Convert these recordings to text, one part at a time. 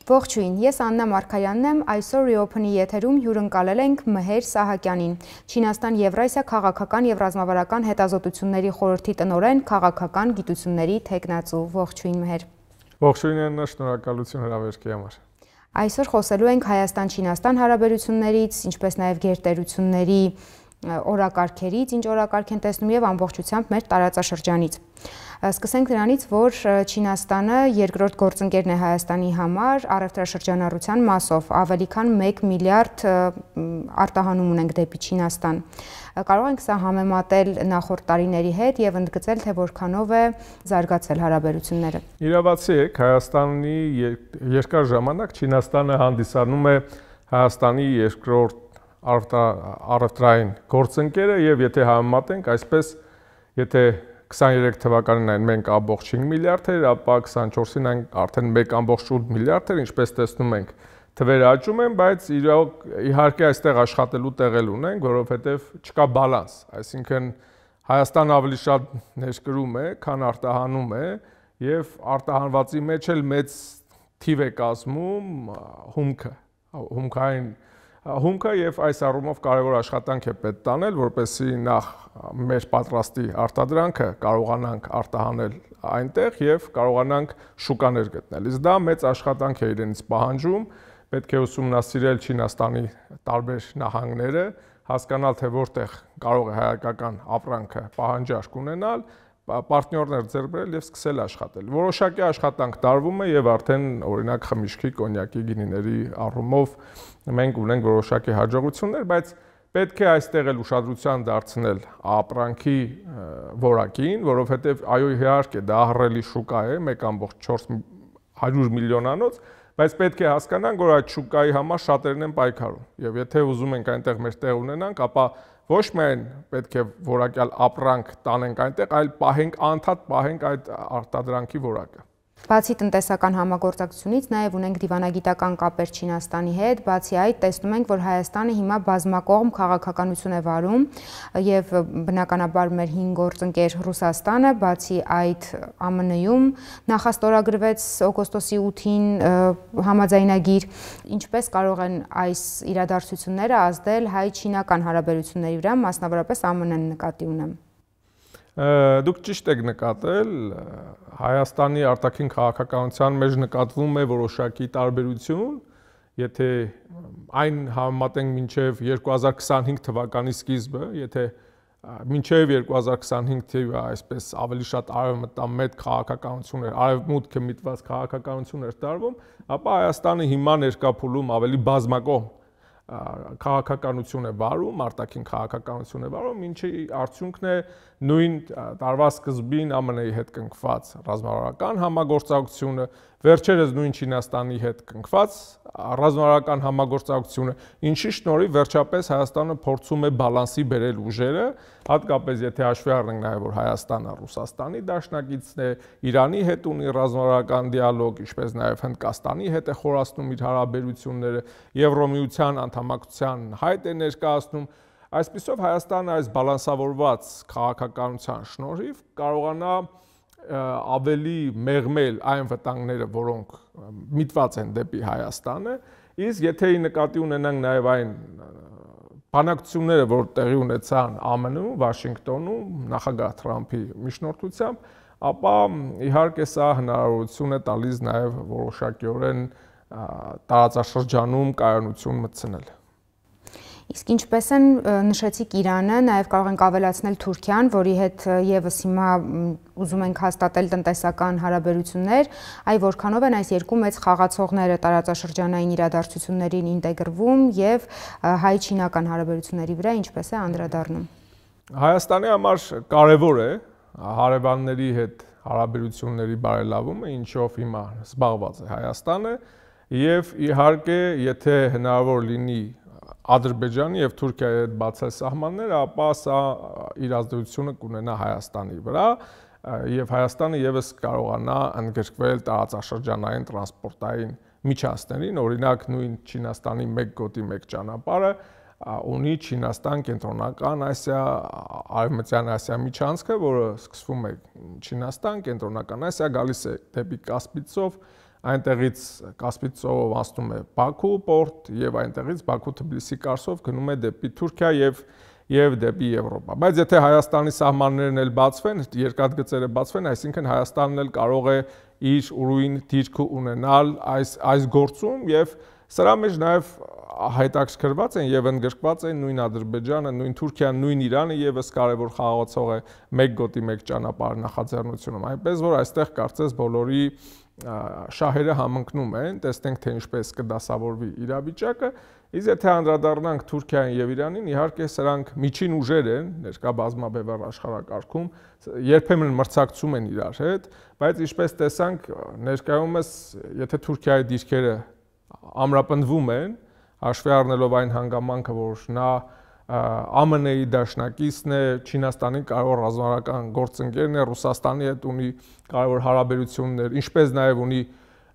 Ողջույն, ես Աննա Մարգարյանն եմ, այսօր Reopen-ի եթերում հյուրընկալել ենք Մհեր Սահակյանին, Չինաստան-Եվրասիա քաղաքական և ռազմավարական հետազոտությունների խորհրդի տնօրեն, քաղաքական գիտությունների թեկնածու։ Ողջույն Մհեր։ Ողջույն Աննա, շնորհակալություն հրավերքի համար։ Այսօր խոսելու ենք Հայաստան-Չինաստան հարաբերություններից, ինչպես նաև գերտերությունների օրակարգերից, ինչ օրակարգ են տեսնում եւ ամբողջությամբ մեր տարածաշրջանից։ Սկսենք նրանից, որ Չինաստանը երկրորդ գործընկերն է Հայաստանի համար առևտրաշրջանառության մասով, ավելի քան 1 միլիարդ արտահանում ունենք դեպի Չինաստան։ Կարող ենք սա համեմատել նախորդ տարիների հետ եւ ընդգծել, թե որքանով է զարգացել հարաբերությունները։ Իրավացի եք, Հայաստանի երկար ժամանակ Չինաստանը հանդիսանում է Հայաստանի երկրորդ առևտրային գործընկերը եւ եթե համեմատենք, այսպես եթե 23 թվականին այն մենք 1.5 միլիարդ էր, ապա 24-ին այն արդեն 1.8 միլիարդ էր, ինչպես տեսնում ենք, թվերը աճում են, բայց իհարկե այստեղ աշխատելու տեղ ունենք, որովհետև չկա բալանս, այսինքն Հայաստանը ավելի շատ ներկրում է, քան արտահանում է, եւ արտահանվածի մեջ էլ մեծ թիվ է կազմում հումքը եւ այս առումով կարևոր աշխատանք է պետք տանել, որպեսզի նախ մեր պատրաստի արտադրանքը կարողանանք արտահանել այնտեղ եւ կարողանանք շուկաներ գտնել։ Իսկ դա մեծ աշխատանք է իրենից պահանջում, պետք է ուսումնասիրել Չինաստանի տարբեր նահանգները, հասկանալ թե որտեղ կարող է հայկական ապրանքը պահանջարկ ունենալ, պարտներներ ձեռք բերել եւ սկսել աշխատել։ Որոշակի աշխատանք տարվում է եւ արդեն օրինակ խմիչքի, կոնյակի, գինիների առումով մենք ունենք որոշակի հաջողություններ, բայց պետք է այստեղ էլ ուշադրության դարձնել ապրանքի որակին, որովհետեւ այո իհարկե դա ահռելի շուկա է, 1.4 միլիոնանոց, բայց պետք է հասկանանք, որ այդ շուկայի համար շատերն են պայքարում եւ եթե ուզում ենք այնտեղ մեր տեղ ունենանք, ապա ոչ միայն պետք է որակյալ ապրանք տանենք այնտեղ, այլ անդադար պահենք այդ արտադրանքի որակը։ Բացի տնտեսական համագործակցությունից նաև ունենք դիվանագիտական կապեր Չինաստանի հետ, բացի այդ տեսնում ենք, որ Հայաստանը հիմա բազմակողմ քաղաքականություն է վարում եւ բնականաբար մեր 5 գործընկեր Ռուսաստանը, բացի այդ ԱՄՆ-ում նախաստորագրվեց օգոստոսի 8-ին համաձայնագիր, ինչպես կարող են այս իրադարձությունները ազդել հայ-չինական հարաբերությունների վրա, մասնավորապես ԱՄՆ-ն նկատի ունեմ։ Դուք ճիշտ եք նկատել, Հայաստանի արտաքին քաղաքականության մեջ նկատվում է որոշակի տարբերություն, եթե այն համեմատենք մինչև 2025 թվականի սկիզբը, եթե մինչև 2025 թվականը այսպես ավելի շատ արևմտամետ քաղաքականություն էր, արևմուտքը միտված քաղաքականություն էր տարվում, ապա Հայաստանը հիմա ներկա փուլում ավելի բազմակողմ քաղաքականություն է վարում, արտաքին քաղաքականություն է վարում, ինչի արդյունքն է նույն տարվա սկզբին ԱՄՆ-ի հետ կնքված ռազմավարական համագործակցությունը, վերջերս նույն Չինաստանի հետ կնքված ռազմավարական համագործակցությունը, ինչի շնորհիվ վերջապես Հայաստանը փորձում է բալանսի բերել ուժերը, հատկապես եթե հաշվի առնենք նաև որ Հայաստանը Ռուսաստանի դաշնակիցն է, Իրանի հետ ունի ռազմավարական դիալոգ, ինչպես նաև Հնդկաստանի հետ է խորացնում իր հարաբերությունները, Եվրոմիության անդամակցության հայտ է ներկայացնում, այսպիսով Հայաստանը այս բալանսավորված քաղաքականության շնորհիվ կարողանա ավելի մեղմել այն վտանգները, որոնք միտված են դեպի Հայաստանը, իսկ եթե նկատի ունենանք նաև այն բանակցությունները, որ տեղի ունեցան ԱՄՆ-ում, Վաշինգտոնում, նախագահ Թրամփի միջնորդությամբ, ապա իհարկե սա հնարավորություն է տալիս նաև որոշակիորեն տարածաշրջանում կայունություն մտցնել։ Իսկ ինչպես են նշեցիք Իրանը, նաև կարող ենք ավելացնել Թուրքիան, որի հետ եւս հիմա ուզում ենք հաստատել տնտեսական հարաբերություններ, այ որքանով են այս երկու մեծ խաղացողները տարածաշրջանային իրադարձություններին ինտեգրվում եւ հայ-չինական հարաբերությունների վրա ինչպես է անդրադառնում։ Հայաստանի համար կարևոր է հարևանների հետ հարաբերությունների բարելավումը, ինչով հիմա զբաղված է Հայաստանը, եւ իհարկե, եթե հնարավոր լինի Ադրբեջանի եւ Թուրքիայի հետ բացել սահմանները, ապա սա իր ազդեցությունը կունենա Հայաստանի վրա եւ Հայաստանը եւս կարողանա ընդգրկվել տարածաշրջանային տրանսպորտային միջանցքներին, օրինակ նույն Չինաստանի 1 գոտի 1 ճանապարհը ունի Չինաստան, Կենտրոնական Ասիա, Արևմտյան Ասիա միջանցքը, որը սկսվում է Չինաստան, Կենտրոնական Ասիա, գալիս է դեպի Կասպից ծով, այնտեղից Կասպից ծովով անցնում է Բաքու պորտ եւ այնտեղից Բաքու-Թբիլիսի կառսով գնում է դեպի Թուրքիա եւ դեպի Եվրոպա։ Բայց եթե Հայաստանի սահմաններն էլ բացվեն, երկաթգծերը բացվեն, այսինքն Հայաստանն էլ կարող է իր ուրույն դիրքը ունենալ այս գործում եւ սրա մեջ նաեւ հայտարարված են եւ ընդգրկված են նույն Ադրբեջանը, նույն Թուրքիան, նույն Իրանը եւս կարեւոր խաղացող է մեկ գոտի մեկ ճանապարհ նախաձեռնությունում։ Այնպես որ այստեղ կարծես բոլորի շահերը համընկնում են, տեսնենք թե ինչպես կդասավորվի իրավիճակը, իսկ եթե անդրադառնանք Թուրքիային եւ Իրանին, իհարկե սրանք միջին ուժեր են ներկա բազմաբևեռ աշխարհակարգում, երբեմն մրցակցում են իրար հետ, բայց ինչպես տեսանք ներկայումս, եթե Թուրքիայի դիրքերը ամրապնդվում են, հաշվի առնելով այն հանգամանքը, որ նա ԱՄՆ-ի դաշնակիցն է, Չինաստանի կարևոր ռազմավարական գործընկերն է, Ռուսաստանի հետ ունի կարևոր հարաբերություններ, ինչպես նաև ունի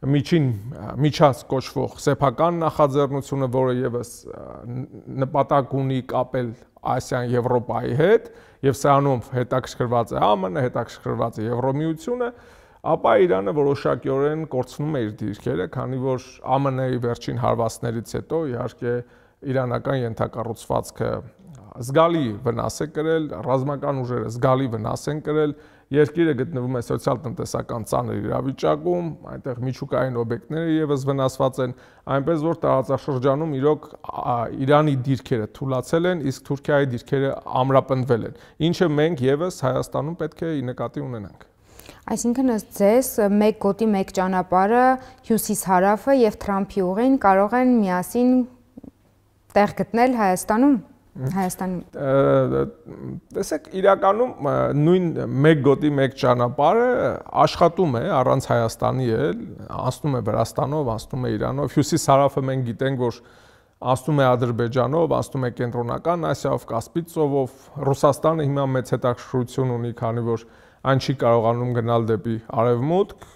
միջանց կոչվող սեփական նախաձեռնությունը, որը եւս նպատակ ունի կապել Ասիան Եվրոպայի հետ, եւ սրանով հետաքրքրված է ԱՄՆ-ը, հետաքրքրված է Եվրոմիությունը, ապա Իրանը որոշակիորեն կորցնում է իր դիրքերը, քանի որ ԱՄՆ-ի վերջին հարվածներից հետո իհարկե իրանական ենթակառուցվածքը զգալի վնաս է կրել, ռազմական ուժերը զգալի վնաս են կրել, երկիրը գտնվում է սոցիալ-տնտեսական ծանր իրավիճակում, այնտեղ միջուկային օբյեկտները եւս վնասված են, այնպես որ տարածաշրջանում իրոք Իրանի դիրքերը թուլացել են, իսկ Թուրքիայի դիրքերը ամրապնդվել են, ինչը մենք եւս Հայաստանում պետք է նկատի ունենանք։ Այսինքն ըստ ձեզ մեկ գոտի մեկ ճանապարհը հյուսիս-հարավը եւ Թրամփի ուղին կարող են միասին տեղ գտնել Հայաստանում։ Տեսեք, իրականում նույն մեկ գոտի մեկ ճանապարհը աշխատում է առանց Հայաստանի էլ, անցնում է Վրաստանով, անցնում է Իրանով, հյուսիս-հարավը մենք գիտենք, որ անցնում է Ադրբեջանով, անցնում է Կենտրոնական Ասիայով, Կասպից ծովով, Ռուսաստանը հիմա մեծ հետաքրքրություն ունի, քանի որ այն չի կարողանում գնալ դեպի արևմուտք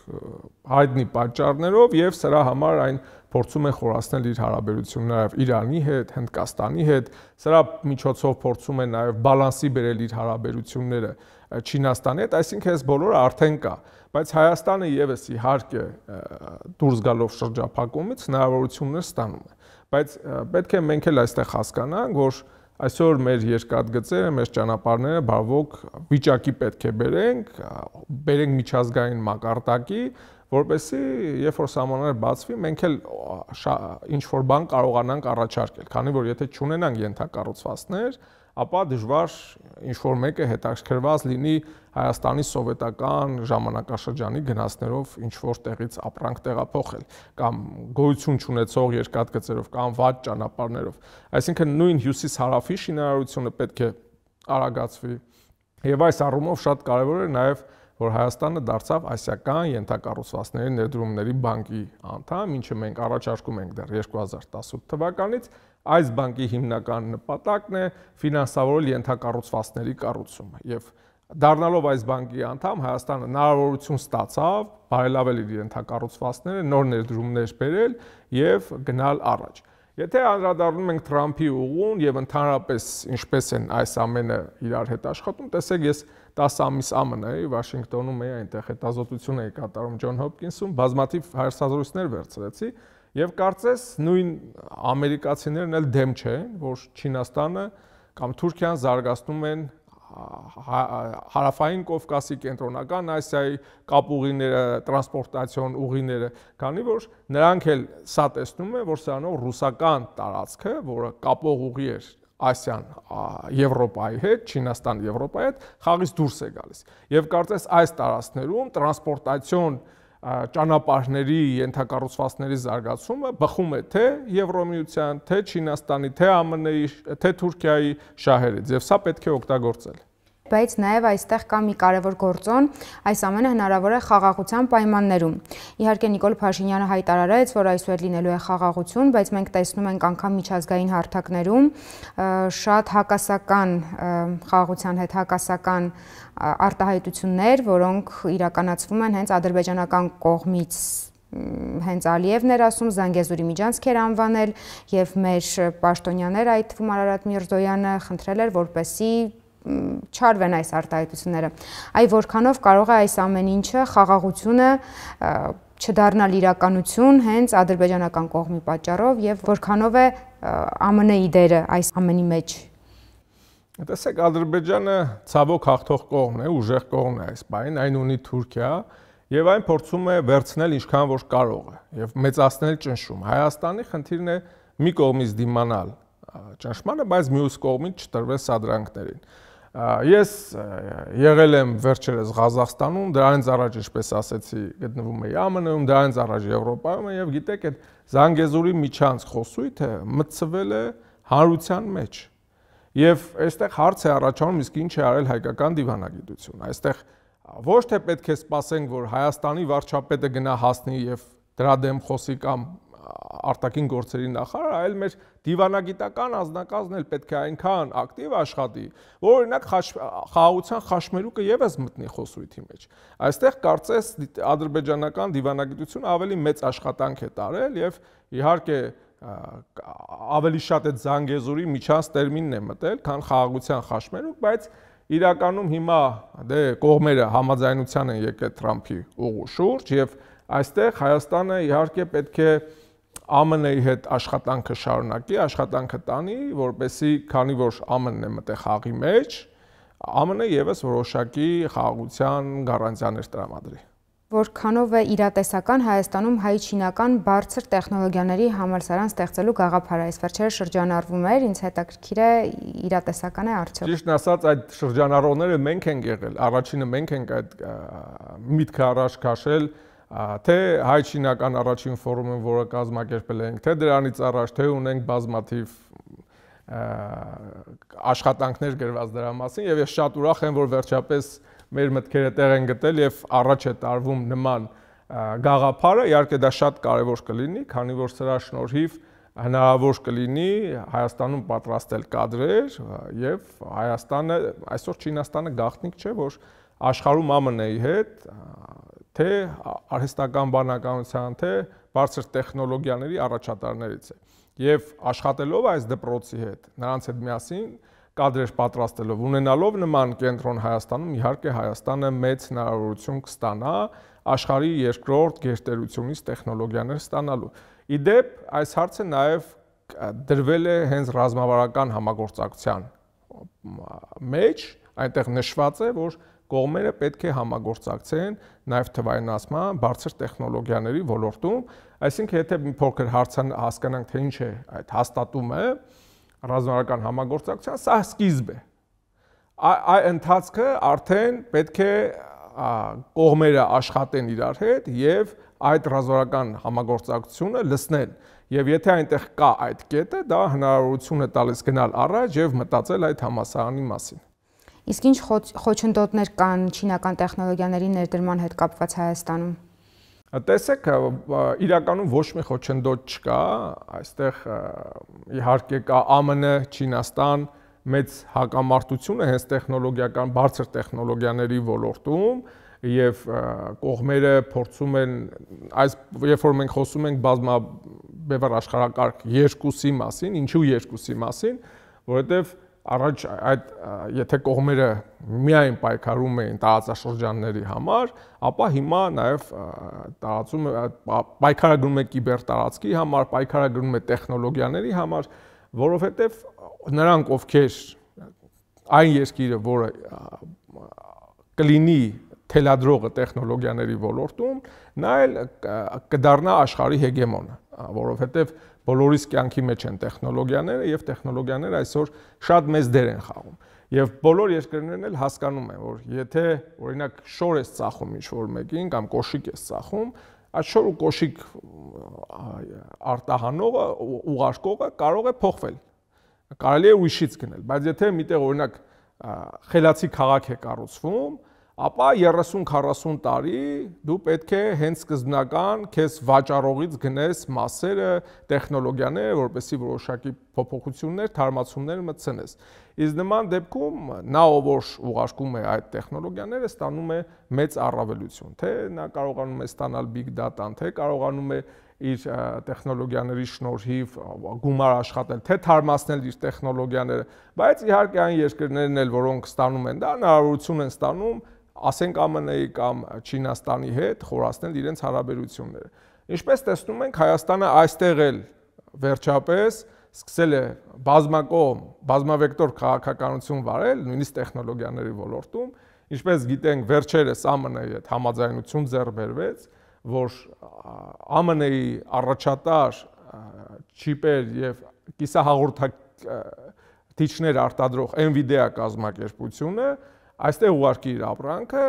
հայտնի պատճառներով եւ սրա համար այն փորձում է խորացնել իր հարաբերությունները Իրանի հետ, Հնդկաստանի հետ, սրա միջոցով փորձում է նաեւ բալանսի բերել իր հարաբերությունները Չինաստանի հետ, այսինքն այս բոլորը արդեն կա, բայց Հայաստանը եւս իհարկե դուրս գալով շրջափակումից հնարավորություններ ստանում է, բայց պետք է մենք էլ այստեղ հասկանանք, որ այսօր մեր երկաթգծերը, մեր ճանապարհները բավոք վիճակի պետք է բերենք միջազգային մակարդակի, որպեսզի երբ որ սահմանները բացվի, մենք էլ ինչ-որ բան կարողանանք առաջարկել, քանի որ եթե չունենանք ենթակառուցվածքներ, ապա դժվար ինչ-որ մեկը հետաքրքրված լինի Հայաստանի սովետական ժամանակաշրջանի գնացներով ինչ-որ տեղից ապրանք տեղափոխել, կամ գոյություն չունեցող երկաթգծերով, կամ վատ ճանապարհներով։ Այսինքն նույն հյուսիս-հարավի շինարարությունը պետք է արագացվի, եւ այս առումով շատ կարեւոր է նաեւ որ Հայաստանը դարձավ ասիական ենթակառուցվածքների ներդրումների բանկի անդամ, ինչը մենք առաջարկում ենք դեռ 2018 թվականից, այս բանկի հիմնական նպատակն է ֆինանսավորել ենթակառուցվածքների կառուցումը եւ դառնալով այս բանկի անդամ Հայաստանը հնարավորություն ստացավ բարելավել իր ենթակառուցվածքները, նոր ներդրումներ բերել եւ գնալ առաջ։ Եթե անդրադառնում ենք Թրամփի ուղուն եւ ընդհանրապես ինչպես են այս ամենը իրար հետ աշխատում, տեսեք ես 10 ամիս ԱՄՆ-ի Վաշինգտոնում էի, այնտեղ հետազոտություն էի կատարում Ջոն Հոփքինսում, բազմաթիվ հայրցազրույցներ վերցրեցի եւ կարծես նույն ամերիկացիներն էլ դեմ չեն, որ Չինաստանը կամ Թուրքիան զարգացնում են հարավային Կովկասի, Կենտրոնական Ասիայի կապուղիները, տրանսպորտացիոն ուղիները, քանի որ նրանք էլ սա տեսնում են, որ սրանով ռուսական տարածքը, որը կապող ուղի էր Ասիան Եվրոպայի հետ, Չինաստան Եվրոպայի հետ, խաղից դուրս է գալիս։ Եւ կարծես այս տարածքներում տրանսպորտացիոն ճանապարհների ենթակառուցվածքների զարգացումը բխում է թե Եվրոմիության, թե Չինաստանի, թե ԱՄՆ-ի, թե Թուրքիայի շահերից եւ սա պետք է օգտագործել։ Բայց նաև այստեղ կա մի կարևոր գործոն, այս ամենը հնարավոր է խաղաղության պայմաններում։ Իհարկե Նիկոլ Փաշինյանը հայտարարեց, որ այսուհետ լինելու է խաղաղություն, բայց մենք տեսնում ենք անգամ միջազգային հարթակներում շատ հակասական խաղաղության հետ հակասական արտահայտություններ, որոնք իրականացվում են հենց ադրբեջանական կողմից հենց Ալիևն էր ասում, Զանգեզուրի միջանցք էր անվանել եւ մեր պաշտոնյաները, այդ թվում Արարատ Միրզոյանը խնդրել էր, որպեսզի չարվեն այս արտահայտությունները։ Այ որքանով կարող է այս ամեն ինչը խաղաղությունը չդառնալ իրականություն հենց ադրբեջանական կողմի պատճառով եւ որքանով է ԱՄՆ-ի դերը այս ամենի մեջ։ Տեսեք, Ադրբեջանը ցավոք հաղթող կողմն է, ուժեղ կողմն է այս բանին, այն ունի Թուրքիա եւ այն փորձում է վերցնել ինչքան որ կարող է եւ մեծացնել ճնշում։ Հայաստանի խնդիրն է մի կողմից դիմանալ ճնշմանը, բայց մյուս կողմից չտրվել սադրանքներին։ Ես եղել եմ վերջերս Ղազախստանում, դրանից առաջ, ինչպես ասեցի, գտնվում էի ԱՄՆ-ում, դրանից առաջ Եվրոպայում եւ գիտեք, այդ Զանգեզուրի միջանցք խոսույթը մտցվել է հանրության մեջ։ Եվ այստեղ հարց է առաջանում, իսկ ինչ է արել հայկական դիվանագիտությունը։ Այստեղ ոչ թե պետք է սպասենք, որ Հայաստանի վարչապետը գնա հասնի եւ դրա դեմ խոսի կամ արտաքին գործերի նախարարը, այլ մեր դիվանագիտական անձնակազմն էլ պետք է այնքան ակտիվ աշխատի, որ օրինակ խաղաղության խաշմերուկը եւս մտնի խոսույթի մեջ։ Այստեղ կարծես ադրբեջանական դիվանագիտությունը ավելի մեծ աշխատանք է տարել եւ իհարկե ավելի շատ այդ Զանգեզուրի միջանց տերմինն է մտել, քան խաղաղության խաշմերուկ, բայց իրականում հիմա դե կողմերը համաձայնության են եկել Թրամփի ուղու շուրջ եւ այստեղ Հայաստանը իհարկե պետք է ԱՄՆ-ի հետ աշխատանքը շարունակի, աշխատանքը տանի, որպեսզի քանի որ ԱՄՆ-ն է մտել խաղի մեջ, ԱՄՆ-ը եւս որոշակի խաղաղության գարանտիաներ տրամադրի։ Որքանով է իրատեսական Հայաստանում հայ-չինական բարձր տեխնոլոգիաների համալսարան ստեղծելու գաղափարը, այս վերջերս շրջանառվում էր, ինձ հետաքրքիր է իրատեսական է արդյոք։ Ճիշտն ասած, այդ շրջանառողները մենք ենք եղել, առաջինը մենք ենք այդ միտքը առաջ քաշել, թե հայ-չինական առաջին ֆորումը, որը կազմակերպել ենք, թե դրանից առաջ, թե ունենք բազմաթիվ աշխատանքներ գրված դրա մասին եւ ես շատ ուրախ եմ, որ վերջապես մեր մտքերը տեղ են գտել եւ առաջ է տարվում նման գաղափարը, իհարկե դա շատ կարեւոր կլինի, քանի որ սրա շնորհիվ հնարավոր կլինի Հայաստանում պատրաստել կադրեր եւ Հայաստանը, այսօր Չինաստանը գաղտնիք չէ, որ աշխարհում ԱՄՆ-ի հետ թե արհեստական բանականության, թե բարձր տեխնոլոգիաների առաջատարներից է։ Եվ աշխատելով այս դպրոցի հետ, նրանց հետ միասին կադրեր պատրաստելով, ունենալով նման կենտրոն Հայաստանում, իհարկե Հայաստանը մեծ հնարավորություն կստանա աշխարհի երկրորդ գերտերությունից տեխնոլոգիաներ ստանալու։ Իդեպ այս հարցը նաև դրվել է հենց ռազմավարական համագործակցության մեջ, այնտեղ նշված է, որ կողմերը պետք է համագործակցեն նաև թվայնացման բարձր տեխնոլոգիաների ոլորտում, այսինքն եթե մի փոքր հասկանանք, թե ինչ է այդ հաստատումը, ռազմավարական համագործակցության, սա սկիզբ է։ Այդ ընթացքը արդեն պետք է կողմերը աշխատեն իրար հետ եւ այդ ռազմավարական համագործակցությունը լցնեն։ Եվ եթե այնտեղ կա այդ կետը, դա հնարավորություն է տալիս գնալ առաջ եւ մտածել այդ համասարանի մասին։ Իսկ ինչ խոչընդոտներ կան չինական տեխնոլոգիաների ներդրման հետ կապված Հայաստանում։ Տեսեք, իրականում ոչ մի խոչընդոտ չկա, այստեղ իհարկե կա ԱՄՆ, Չինաստան, մեծ հակամարտությունը հենց տեխնոլոգիական բարձր տեխնոլոգիաների ոլորտում եւ կողմերը փորձում են այս երբ որ մենք խոսում ենք բազմաբևեռ աշխարհակարգ երկուսի մասին, ինչու երկուսի մասին, որովհետեւ առաջ այդ եթե կողմերը միայն պայքարում էին տարածաշրջանների համար, ապա հիմա նաև տարածում պայքարագրում է կիբերտարածքի համար, պայքարագրում է տեխնոլոգիաների համար, որովհետև նրանք ովքեր այն երկիրը, որը կլինի թելադրողը տեխնոլոգիաների ոլորտում, նա էլ կդառնա աշխարհի հեգեմոնը, որովհետև բոլորիս կյանքի մեջ են տեխնոլոգիաները եւ տեխնոլոգիաները այսօր շատ մեծ դեր են խաղում։ Եվ բոլոր երկրներն էլ հասկանում են, որ եթե օրինակ շոր ես ծախում ինչ-որ մեկին կամ կոշիկ ես ծախում, այդ շոր ու կոշիկ արտահանողը, ուղարկողը կարող է փոխվել։ Կարելի է ուրիշից գնել, բայց եթե միտեղ օրինակ խելացի քաղաք է կառուցվում, ապա 30-40 տարի դու պետք է հենց սկզբնական քեզ վաճառողից գնես մասերը, տեխնոլոգիաները, որպեսզի որոշակի փոփոխություններ, թարմացումներ մտցնես։ Իսկ նման դեպքում նա ով որ ուղարկում է այդ տեխնոլոգիաները, ստանում է մեծ առավելություն, թե նա կարողանում է ստանալ big data-ն, թե կարողանում է իր տեխնոլոգիաների շնորհիվ գումար աշխատել, թե թարմացնել իր տեխնոլոգիաները, բայց իհարկե այն երկրներն էլ, որոնք ստանում են դա, հնարավորություն են ստանում, ասենք ԱՄՆ-ի կամ Չինաստանի հետ խորացնել իրենց հարաբերությունները։ Ինչպես տեսնում ենք, Հայաստանը այստեղ էլ վերջապես սկսել է բազմակողմ, բազմավեկտոր քաղաքականություն վարել, նույնիսկ տեխնոլոգիաների ոլորտում, ինչպես գիտենք, վերջերս ԱՄՆ-ի հետ համաձայնություն ձեռք բերվեց, որ ԱՄՆ-ի առաջատար չիպեր եւ կիսահաղորդակիչներ արտադրող Nvidia կազմակերպությունը այստեղ ուղարկի իր ապրանքը,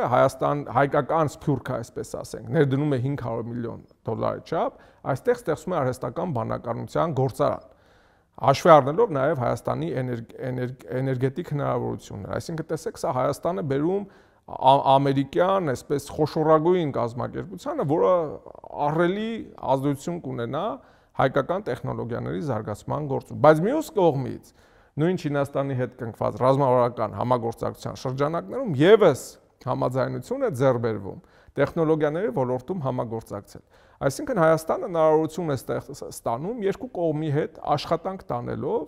հայկական սփյուռքը, այսպես ասենք, ներդնում է $500 միլիոն չափ, այստեղ ստեղծում է արհեստական բանականության գործարան, հաշվի առնելով նաև Հայաստանի էներգետիկ հնարավորությունները, այսինքն տեսեք, սա Հայաստանը բերում ամերիկյան, այսպես խոշորագույն կազմակերպությանը, որը ահռելի ազդեցություն կունենա հայկական տեխնոլոգիաների զարգացման գործում, բայց մյուս կողմից նույն Չինաստանի հետ կնքված ռազմավարական համագործակցության շրջանակներում եւս համաձայնություն է ձեռք բերվում տեխնոլոգիաների ոլորտում համագործակցել։ Այսինքն Հայաստանը հնարավորություն է ստանում երկու կողմի հետ աշխատանք տանելով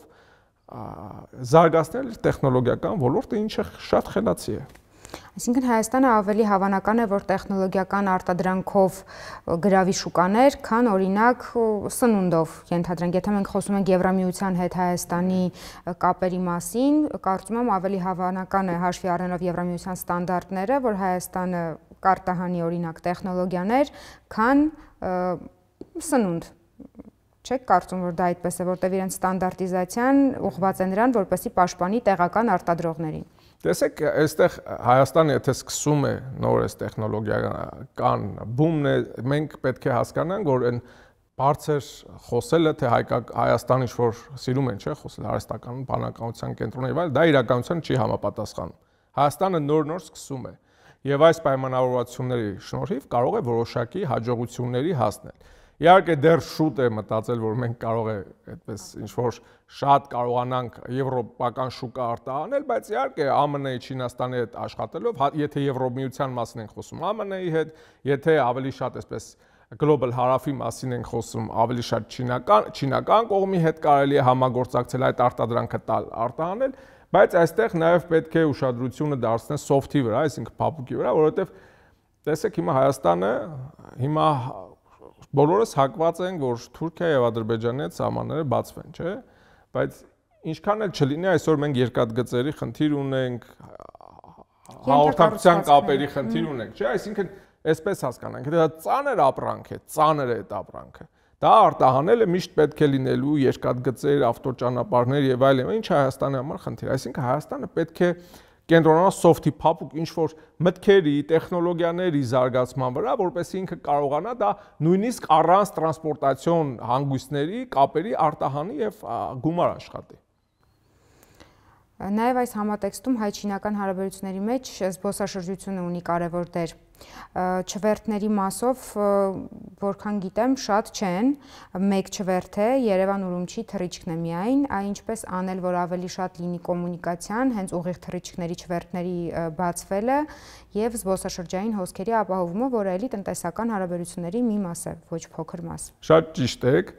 զարգացնել իր տեխնոլոգիական ոլորտը, ինչը շատ խելացի է։ Այսինքն Հայաստանը ավելի հավանական է, որ տեխնոլոգիական արտադրանքով գրավի շուկաներ, քան օրինակ սնունդով ենթադրենք, եթե մենք խոսում ենք Եվրամիության հետ Հայաստանի կապերի մասին, կարծում եմ ավելի հավանական է հաշվի առնելով Եվրամիության ստանդարտները, որ Հայաստանը կարտահանի օրինակ տեխնոլոգիաներ, քան սնունդ։ Չեք կարծում, որ դա այդպես է, որտեղ իրենց ստանդարտիզացիան ուղղված է նրան, որպեսզի պաշտպանի տեղական արտադրողներին։ Տեսեք, այստեղ Հայաստանը եթե սկսում է նոր այս տեխնոլոգիական բումն է, մենք պետք է հասկանանք, որ այն բարձր խոսելը, թե Հայաստանը ինչ-որ սիրում են, չէ, խոսել արհեստական բանականության կենտրոնը եւ այլ, դա իրականության չի համապատասխանում։ Հայաստանը նոր-նոր սկսում է եւ այս պայմանավորվածությունների շնորհիվ կարող է որոշակի հաջողությունների հասնել։ Իհարկե դեռ շուտ է մտածել, որ մենք կարող է այդպես ինչ-որ շատ կարողանանք եվրոպական շուկա արտահանել, բայց իհարկե ԱՄՆ-ի, Չինաստանի հետ աշխատելով, եթե Եվրոմիության մասին ենք խոսում, ԱՄՆ-ի հետ, եթե ավելի շատ այսպես գլոբալ հարավի մասին ենք խոսում, ավելի շատ չինական կողմի հետ կարելի է համագործակցել այդ արտադրանքը տալ, արտահանել, բայց այստեղ նաև պետք է ուշադրությունը դարձնել soft-ի վրա, այսինքն փափուկի վրա, որովհետև տեսեք հիմա Հայաստանը հիմա բոլորս հակված ենք, որ Թուրքիա եւ Ադրբեջանի հետ սահմանները բացվեն, չէ՞, բայց ինչքան էլ չլինի, այսօր մենք երկաթգծերի խնդիր ունենք, հաղորդակցության կապերի խնդիր ունենք, չէ՞, այսինքն այսպես հասկանանք, դա ծանր ապրանք է, ծանր է այդ ապրանքը։ Դա արտահանելը միշտ պետք է լինելու երկաթգծեր, ավտոճանապարհներ եւ այլն, ինչ Հայաստանի համար խնդիր, այսինքն Հայաստանը պետք է կենտրոնանա soft-ի փափուկ ինչ-որ մտքերի, տեխնոլոգիաների զարգացման վրա, որպեսզի ինքը կարողանա դա նույնիսկ առանց տրանսպորտացիոն հանգույցների, կապերի արտահանի եւ գումար աշխատի։ Նաև այս համատեքստում հայ-չինական հարաբերությունների մեջ զբոսաշրջությունը ունի կարևոր դեր։ Չվերթների մասով, որքան գիտեմ, շատ չեն, մեկ չվերթ է, Երևան-Ուրումչի թռիչքն է միայն, ինչպես անել, որ ավելի շատ լինի կոմունիկացիան, հենց ուղիղ թռիչքների չվերթների բացվելը եւ զբոսաշրջային հոսքերի ապահովումը, որը էլի տնտեսական հարաբերությունների մի մաս է, ոչ փոքր մաս։ Շատ ճիշտ եք։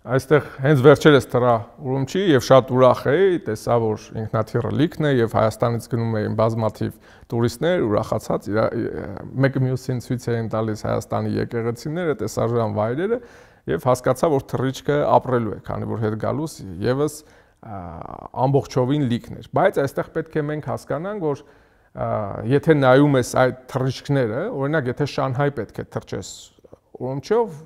Այստեղ հենց վերջերս թռա Ուրումչի եւ շատ ուրախ էի, տեսա որ ինքնաթիռը լիքն է եւ Հայաստանից գնում էին բազմաթիվ տուրիստներ, ուրախացած մեկը մյուսին ցույց էին տալիս Հայաստանի եկեղեցիները, տեսարժան վայրերը եւ հասկացա որ թռիչքը ապրելու է, քանի որ հետ գալուց եւս ամբողջովին լիքն էր, բայց այստեղ պետք է մենք հասկանանք որ եթե նայում ես այդ թռիչքները, օրինակ եթե Շանհայ պետք է թռչես Ուրումչիով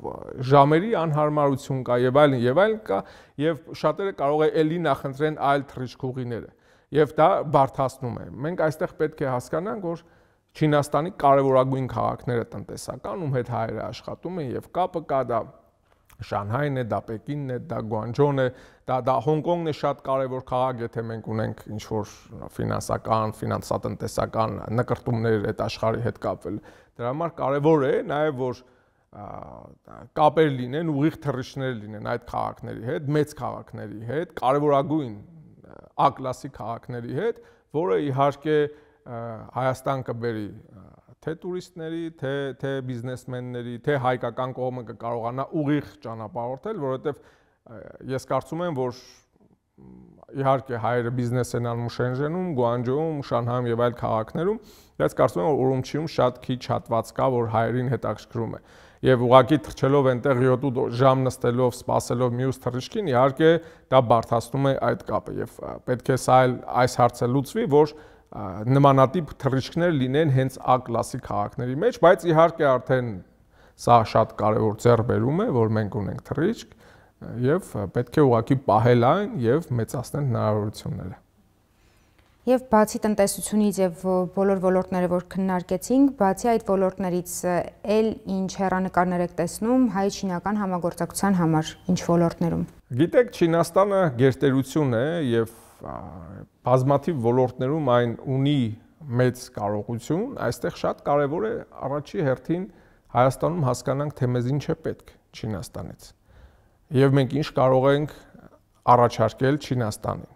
ժամերի անհարմարություն կա եւ այլն կա եւ շատերը կարող է էլի նախընտրեն այլ թռիչքուղիները եւ դա բարդացնում է։ Մենք այստեղ պետք է հասկանանք, որ Չինաստանի կարևորագույն քաղաքները տնտեսական, ում հետ հայերը աշխատում են եւ կապը կա, դա Շանհայն է, դա Պեկինն է, դա Գուանջոն է, դա Հոնկոնգն է շատ կարևոր քաղաք, եթե մենք ունենք ինչ-որ ֆինանսական, ֆինանսատնտեսական նկրտումներ այդ աշխարհի հետ կապվել։ Դրա համար կարևոր է նաեւ որ կապեր լինեն, ուղիղ թռիչքներ լինեն այդ քաղաքների հետ, մեծ քաղաքների հետ, կարևորագույն A-կլասի քաղաքների հետ, որը իհարկե Հայաստան կբերի թե տուրիստների, թե բիզնեսմենների, թե հայկական կողմը կկարողանա ուղիղ ճանապարհորդել, որովհետև ես կարծում եմ, որ իհարկե հայերը բիզնես են անում Շենժենում, Գուանջոում, Շանհայում եւ այլ քաղաքներում, բայց կարծում եմ, որ Ուրումչիում շատ քիչ հատված կա, որ հայերին հետաքրքրում է։ Եվ ուղղակի թռչելով այնտեղ 7 ժամ նստելով, սպասելով մյուս թռիչքին, իհարկե դա բարդացնում է այդ կապը եւ պետք է սա այս հարցը լուծվի, որ նմանատիպ թռիչքներ լինեն հենց A-կլասի քաղաքների մեջ, բայց իհարկե արդեն սա շատ կարևոր ձեռքբերում է, որ մենք ունենք թռիչք եւ պետք է ուղղակի պահել այն եւ մեծացնել հնարավորությունները։ Եվ բացի տնտեսությունից եւ բոլոր ոլորտները, որ քննարկեցինք, բացի այդ ոլորտներից էլ ինչ հեռանկարներ եք տեսնում հայ-չինական համագործակցության համար, ինչ ոլորտներում։ Գիտեք, Չինաստանը գերտերություն է եւ բազմաթիվ ոլորտներում այն ունի մեծ կարողություն, այստեղ շատ կարեւոր է առաջի հերթին Հայաստանում հասկանանք, թե մեզ ինչ է պետք Չինաստանից։ Եվ մենք ինչ կարող ենք առաջարկել Չինաստանին։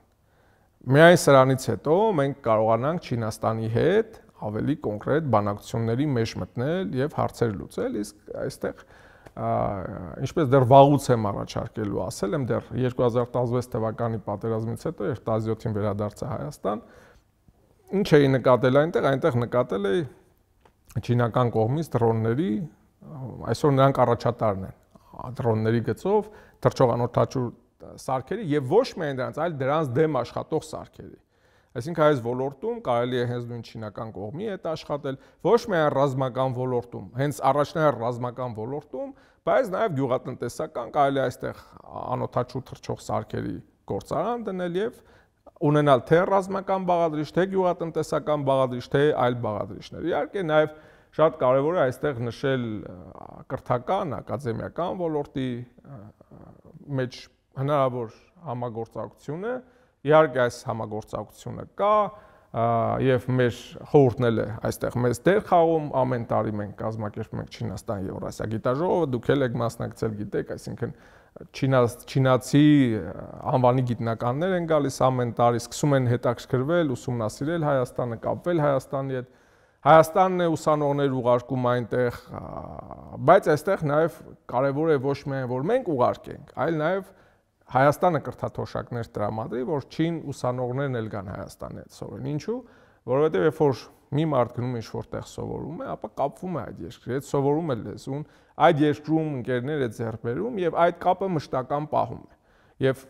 Միայն սրանից հետո մենք կարողանանք Չինաստանի հետ ավելի կոնկրետ բանակցությունների մեջ մտնել եւ հարցեր լուծել, իսկ այստեղ ինչպես դեռ վաղուց եմ առաջարկելու ասել եմ դեռ 2016 թվականի պատերազմից հետո, երբ 17-ին վերադարձա Հայաստան, ինչ էի նկատել այնտեղ նկատել էի չինական կողմից դրոնների, այսօր նրանք առաջատարն են դրոնների գծով թռչող անօդաչու սարքերի եւ ոչ միայն դրանց, այլ դրանց դեմ աշխատող սարքերի։ Այսինքն այս ոլորտում կարելի է հենց նույն չինական կողմի հետ աշխատել, ոչ միայն ռազմական ոլորտում, հենց առաջնահերթ ռազմական ոլորտում, բայց նաեւ գյուղատնտեսական կարելի է այստեղ անօդաչու թռչող սարքերի գործարան դնել եւ ունենալ թե ռազմական բաղադրիչ, թե գյուղատնտեսական բաղադրիչ, թե այլ բաղադրիչներ։ Իհարկե նաեւ շատ կարեւոր է այստեղ նշել կրթական, ակադեմիական ոլորտի մեջ հնարավոր համագործակցությունը, իհարկե այս համագործակցությունը կա եւ մեր խորհուրդն էլ է այստեղ մեծ դեր խաղում, ամեն տարի մենք կազմակերպում ենք Չինաստան-Եվրասիա գիտաժողովը, դուք էլ եք մասնակցել, գիտեք, այսինքն չինացի անվանի գիտնականներ են գալիս ամեն տարի, սկսում են հետաքրքրվել, ուսումնասիրել Հայաստանը, կապվել Հայաստանի հետ։ Հայաստանն է ուսանողներ ուղարկում այնտեղ, բայց այստեղ նաև կարևոր է ոչ միայն որ մենք ուղարկենք, այլ նաև Հայաստանը կրթաթոշակներ տրամադրի, որ չին ուսանողներն էլ գան Հայաստանի հետ սովորեն։ Ինչու՞, որովհետև երբ որ մի մարդ գնում ինչ որտեղ սովորում է, ապա կապվում է այդ երկրի հետ, սովորում է լեզուն, այդ երկրում ընկերներ է ձեռք բերում եւ այդ կապը մշտական պահում է։ Եվ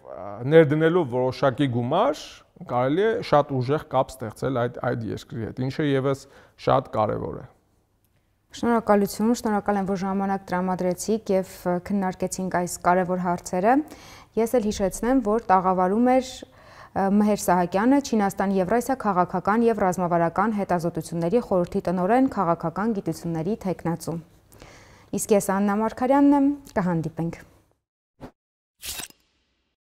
ներդնելով որոշակի գումար կարելի է շատ ուժեղ կապ ստեղծել այդ երկրի հետ, ինչը եւս շատ կարեւոր է։ Շնորհակալություն, շնորհակալ եմ, որ ժամանակ տրամադրեցիք եւ քննարկեցինք այս կարեւոր հարցերը։ Ես էլ հիշեցնեմ, որ տաղավարում էր Մհեր Սահակյանը, Չինաստան-Եվրասիա քաղաքական եւ ռազմավարական հետազոտությունների խորհրդի տնօրեն, քաղաքական գիտությունների թեկնածու։ Իսկ ես Աննա Մարգարյանն եմ, կհանդիպենք։